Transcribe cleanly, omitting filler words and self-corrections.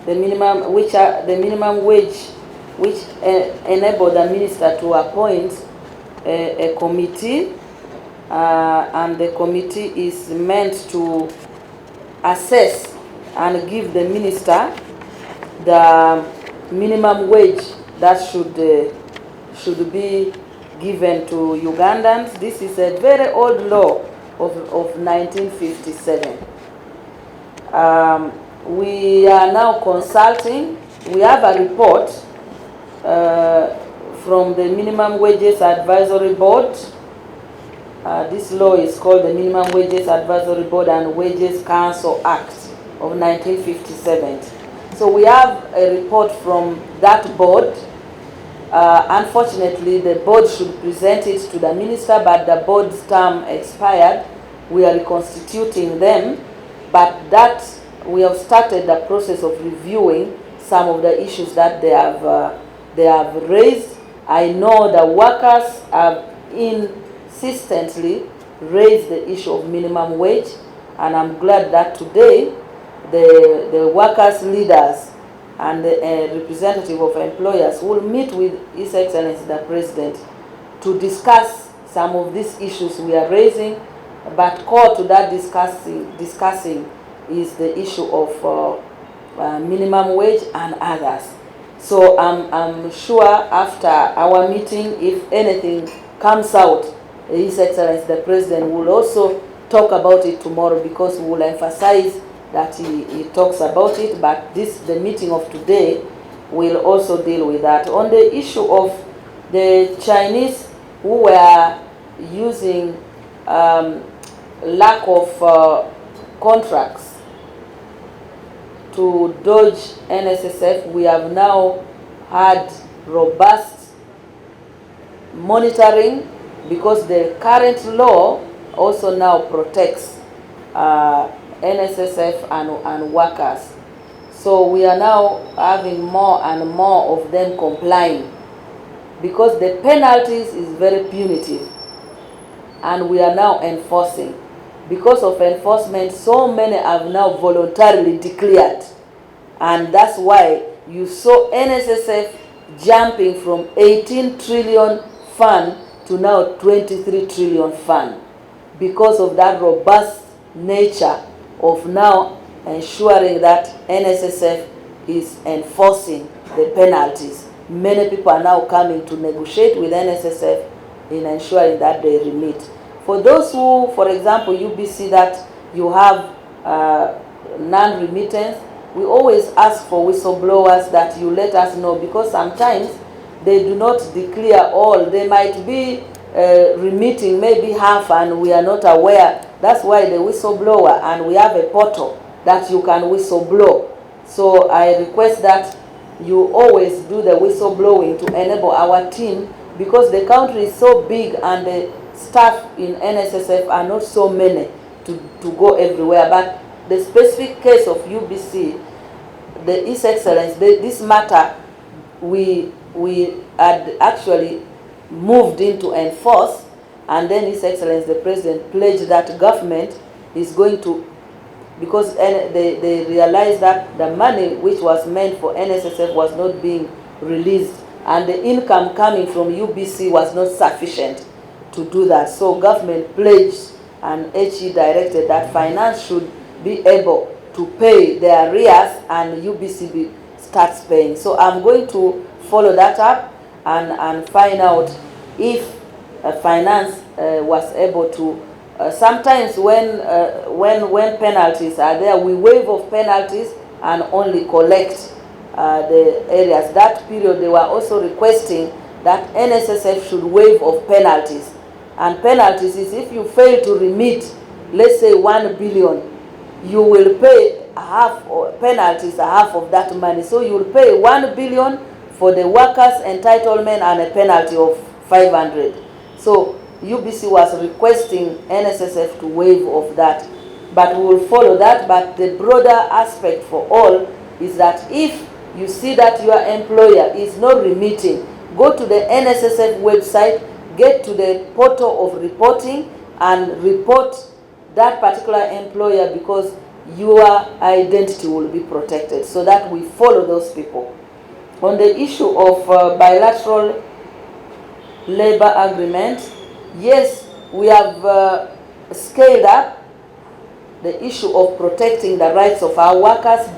the minimum, which are the minimum wage, which enable the minister to appoint a committee, and the committee is meant to assess and give the minister the minimum wage that should be given to Ugandans. This is a very old law of 1957. We are now consulting. We have a report from the Minimum Wages Advisory Board. This law is called the Minimum Wages Advisory Board and Wages Council Act of 1957. So we have a report from that board. Unfortunately, the board should present it to the minister, but the board's term expired. We are reconstituting them, but that we have started the process of reviewing some of the issues that they have raised. I know the workers have insistently raised the issue of minimum wage, and I'm glad that today the workers' leaders and the representative of employers will meet with His Excellency the President to discuss some of these issues we are raising, but core to that discussing is the issue of minimum wage and others. So I'm sure after our meeting, if anything comes out, His Excellency the President will also talk about it tomorrow, because we will emphasize that he talks about it, but the meeting of today will also deal with that. On the issue of the Chinese who were using lack of contracts to dodge NSSF, we have now had robust monitoring, because the current law also now protects NSSF and workers. So we are now having more and more of them complying, because the penalties is very punitive, and we are now enforcing. Because of enforcement, so many have now voluntarily declared, and that's why you saw NSSF jumping from 18 trillion fund to now 23 trillion fund, because of that robust nature of now ensuring that NSSF is enforcing the penalties. Many people are now coming to negotiate with NSSF in ensuring that they remit. For those who, for example, UBC, that you have non-remittance, we always ask for whistleblowers that you let us know, because sometimes they do not declare all. They might be remitting maybe half and we are not aware. That's why the whistleblower, and we have a portal that you can whistleblow. So I request that you always do the whistleblowing to enable our team, because the country is so big and the staff in NSSF are not so many to go everywhere. But the specific case of UBC, His Excellency, this matter we had actually moved in to enforce, and then His Excellency the President pledged that government is going to, because they realized that the money which was meant for NSSF was not being released, and the income coming from UBC was not sufficient to do that. So government pledged, and HE directed that finance should be able to pay their arrears and UBC starts paying. So I'm going to follow that up and find out if finance was able to. Sometimes when penalties are there, we waive off penalties and only collect the areas. That period they were also requesting that NSSF should waive off penalties. And penalties is if you fail to remit, let's say 1 billion, you will pay half, or penalties are half of that money. So you will pay 1 billion for the workers' entitlement and a penalty of 500. So UBC was requesting NSSF to waive off that. But we will follow that. But the broader aspect for all is that if you see that your employer is not remitting, go to the NSSF website, get to the portal of reporting, and report that particular employer, because your identity will be protected, so that we follow those people. On the issue of bilateral labor agreement, yes, we have scaled up the issue of protecting the rights of our workers.